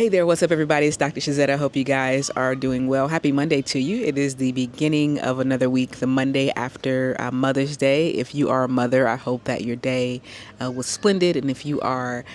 Hey there, what's up, everybody? It's Dr. Shazetta. I hope you guys are doing well. Happy Monday to you. It is the beginning of another week, the Monday after Mother's Day. If you are a mother, I hope that your day was splendid. And if you are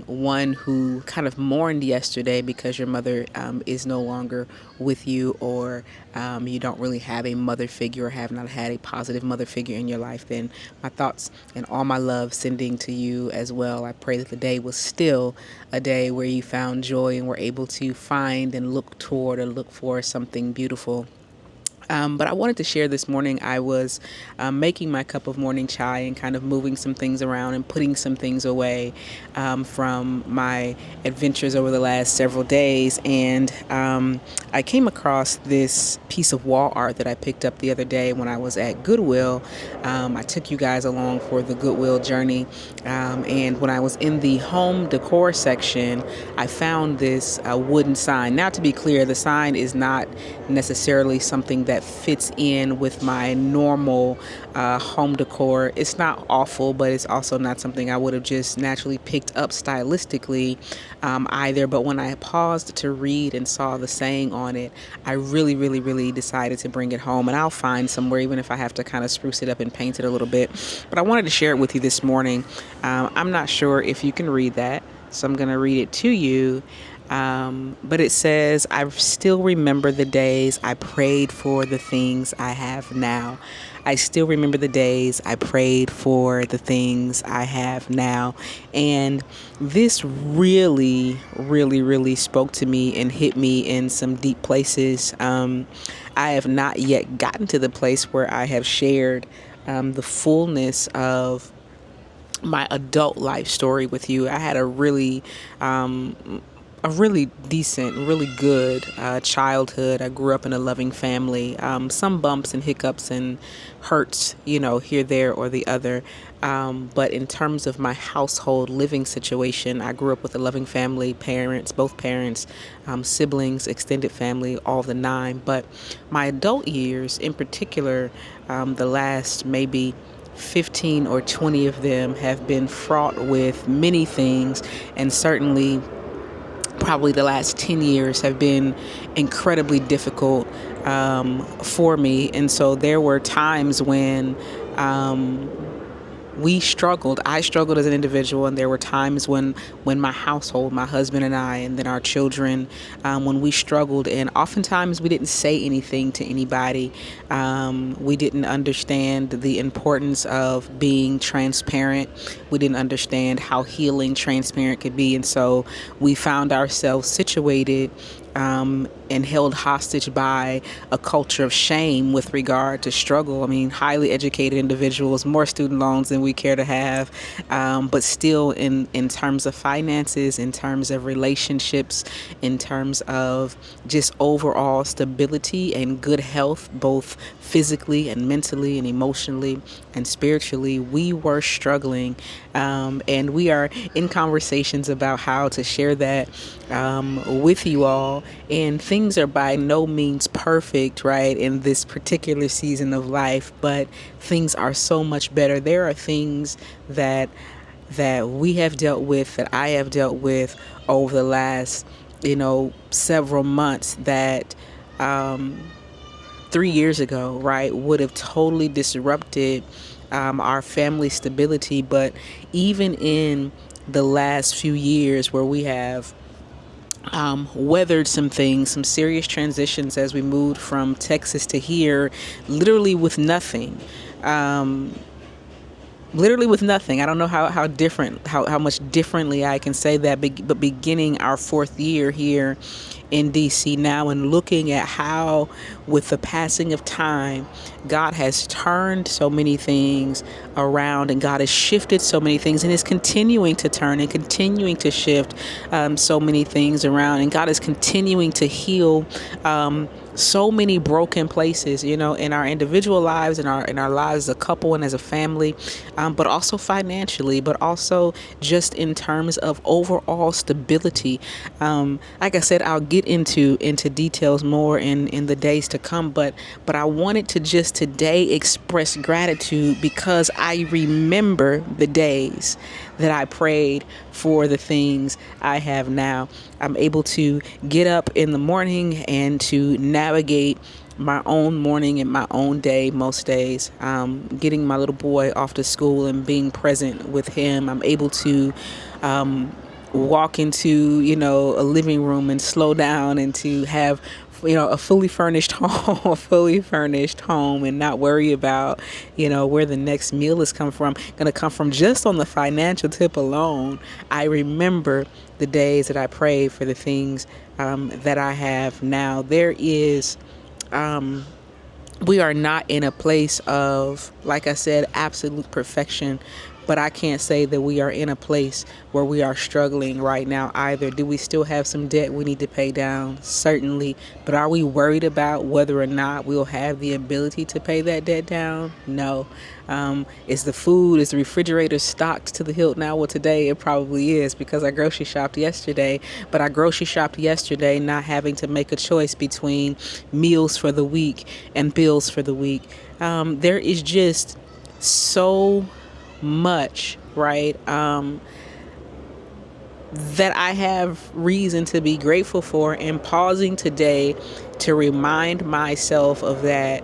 one who kind of mourned yesterday because your mother is no longer with you, or you don't really have a mother figure or have not had a positive mother figure in your life, then my thoughts and all my love sending to you as well. I pray that the day was still a day where you found joy and were able to find and look toward or look for something beautiful. But I wanted to share this morning. I was making my cup of morning chai and kind of moving some things around and putting some things away from my adventures over the last several days. And I came across this piece of wall art that I picked up the other day when I was at Goodwill. I took you guys along for the Goodwill journey. And when I was in the home decor section, I found this wooden sign. Now, to be clear, the sign is not necessarily something that fits in with my normal home decor. It's not awful, but it's also not something I would have just naturally picked up stylistically either. But when I paused to read and saw the saying on it, I really decided to bring it home. And I'll find somewhere, even if I have to kind of spruce it up and paint it a little bit. But I wanted to share it with you this morning. I'm not sure if you can read that, so I'm going to read it to you. But it says, I still remember the days I prayed for the things I have now. I still remember the days I prayed for the things I have now. And this really spoke to me and hit me in some deep places. I have not yet gotten to the place where I have shared the fullness of my adult life story with you. I had a really decent, really good childhood. I grew up in a loving family. Some bumps and hiccups and hurts, here, there, or the other. But in terms of my household living situation, I grew up with a loving family, both parents, siblings, extended family, all the nine. But my adult years, in particular, the last maybe 15 or 20 of them have been fraught with many things, and certainly probably the last 10 years have been incredibly difficult for me. And so there were times when I struggled as an individual, and there were times when my household, my husband and I, and then our children, when we struggled, and oftentimes we didn't say anything to anybody. We didn't understand the importance of being transparent. We didn't understand how healing transparent could be. And so we found ourselves situated and held hostage by a culture of shame with regard to struggle. I mean, highly educated individuals, more student loans than we care to have, but still in terms of finances, in terms of relationships, in terms of just overall stability and good health, both physically and mentally and emotionally and spiritually, we were struggling. And we are in conversations about how to share that with you all. And things are by no means perfect, right, in this particular season of life, but things are so much better. There are things that we have dealt with, that I have dealt with over the last, several months that 3 years ago, right, would have totally disrupted our family stability. But even in the last few years where we have weathered some things, some serious transitions as we moved from Texas to here, literally with nothing. I don't know how much differently I can say that, but beginning our fourth year here in DC now, and looking at how, with the passing of time, God has turned so many things around, and God has shifted so many things, and is continuing to turn and continuing to shift so many things around, and God is continuing to heal so many broken places, in our individual lives, in our lives as a couple and as a family, but also financially, but also just in terms of overall stability. Like I said, I'll get into details more in the days to come, but I wanted to just today express gratitude because I remember the days that I prayed for the things I have now. I'm able to get up in the morning and to navigate my own morning and my own day most days. Getting my little boy off to school and being present with him. I'm able to walk into, a living room and slow down and to have, a fully furnished home, and not worry about, where the next meal is going to come from. Just on the financial tip alone, I remember the days that I prayed for the things that I have now. We are not in a place of, like I said, absolute perfection, but I can't say that we are in a place where we are struggling right now either. Do we still have some debt we need to pay down? Certainly. But are we worried about whether or not we'll have the ability to pay that debt down? No. Is the refrigerator stocked to the hilt now? Well, today it probably is, because I grocery shopped yesterday, but I grocery shopped yesterday not having to make a choice between meals for the week and bills for the week. There is just so much, right, that I have reason to be grateful for, and pausing today to remind myself of that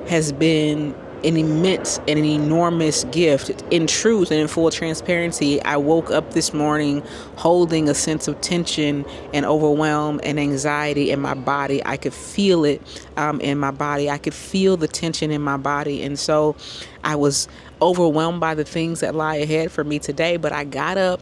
has been an immense and an enormous gift. In truth and in full transparency, I woke up this morning holding a sense of tension and overwhelm and anxiety in my body. I could feel it in my body. I could feel the tension in my body. And so I was overwhelmed by the things that lie ahead for me today, but I got up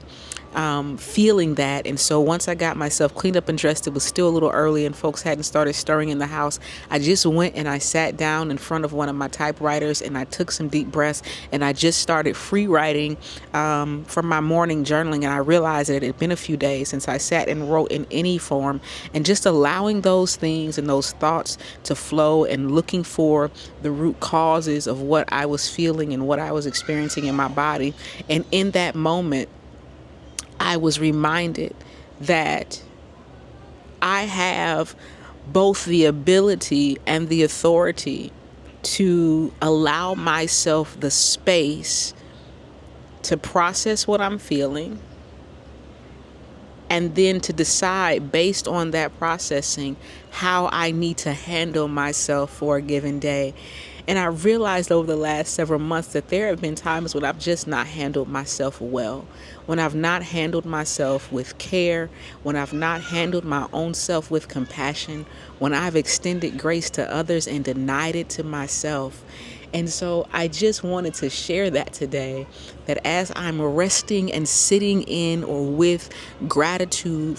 feeling that. And so once I got myself cleaned up and dressed, it was still a little early and folks hadn't started stirring in the house. I just went and I sat down in front of one of my typewriters and I took some deep breaths and I just started free writing from my morning journaling. And I realized that it had been a few days since I sat and wrote in any form, and just allowing those things and those thoughts to flow and looking for the root causes of what I was feeling and what I was experiencing in my body. And in that moment, I was reminded that I have both the ability and the authority to allow myself the space to process what I'm feeling, and then to decide based on that processing how I need to handle myself for a given day. And I realized over the last several months that there have been times when I've just not handled myself well, when I've not handled myself with care, when I've not handled my own self with compassion, when I've extended grace to others and denied it to myself. And so I just wanted to share that today, that as I'm resting and sitting in or with gratitude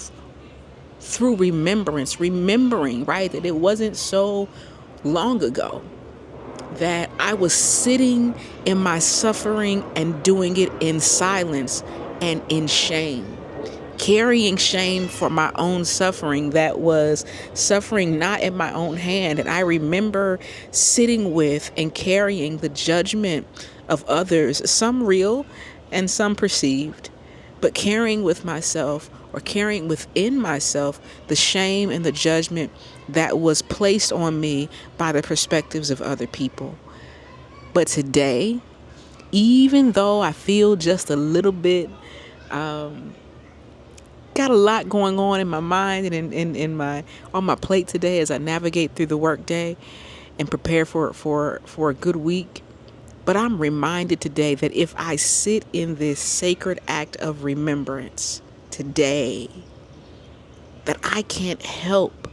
through remembering, right, that it wasn't so long ago that I was sitting in my suffering and doing it in silence and in shame, carrying shame for my own suffering that was suffering not in my own hand. And I remember sitting with and carrying the judgment of others, some real and some perceived, but carrying with myself, or carrying within myself, the shame and the judgment that was placed on me by the perspectives of other people. But today, even though I feel just a little bit, got a lot going on in my mind and on my plate today as I navigate through the work day and prepare for a good week. But I'm reminded today that if I sit in this sacred act of remembrance today, that I can't help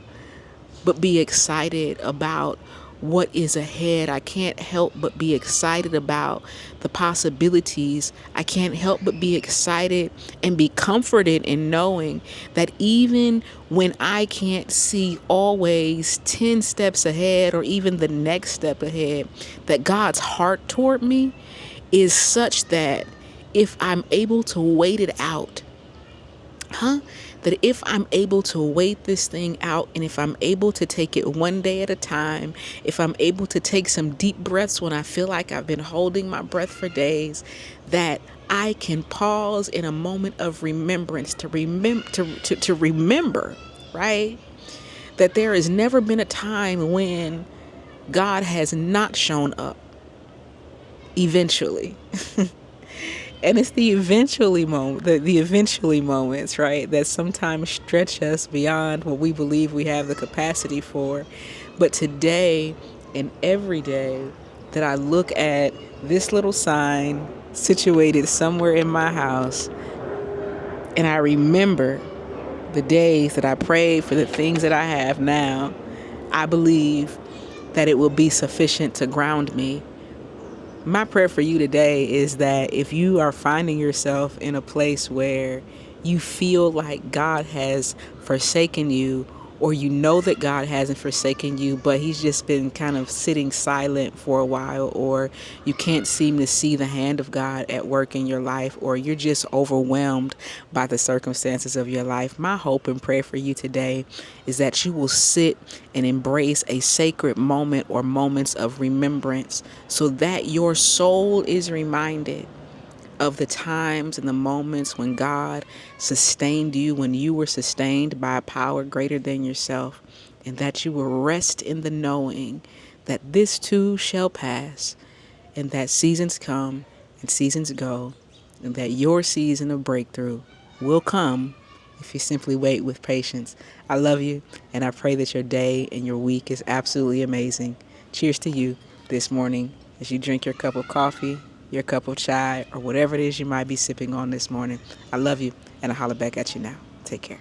but be excited about what is ahead. I can't help but be excited about the possibilities. I can't help but be excited and be comforted in knowing that even when I can't see always 10 steps ahead or even the next step ahead, that God's heart toward me is such that if I'm able to wait it out, that if I'm able to wait this thing out, and if I'm able to take it one day at a time, if I'm able to take some deep breaths when I feel like I've been holding my breath for days, that I can pause in a moment of remembrance to remember, right? That there has never been a time when God has not shown up eventually. And it's the eventually moment, the eventually moments, right, that sometimes stretch us beyond what we believe we have the capacity for. But today and every day that I look at this little sign situated somewhere in my house, and I remember the days that I prayed for the things that I have now, I believe that it will be sufficient to ground me. My prayer for you today is that if you are finding yourself in a place where you feel like God has forsaken you, or you know that God hasn't forsaken you, but he's just been kind of sitting silent for a while, or you can't seem to see the hand of God at work in your life, or you're just overwhelmed by the circumstances of your life, my hope and prayer for you today is that you will sit and embrace a sacred moment or moments of remembrance so that your soul is reminded of the times and the moments when God sustained you, when you were sustained by a power greater than yourself, and that you will rest in the knowing that this too shall pass, and that seasons come and seasons go, and that your season of breakthrough will come if you simply wait with patience. I love you, and I pray that your day and your week is absolutely amazing. Cheers to you this morning as you drink your cup of coffee, your cup of chai, or whatever it is you might be sipping on this morning. I love you, and I'll holler back at you now. Take care.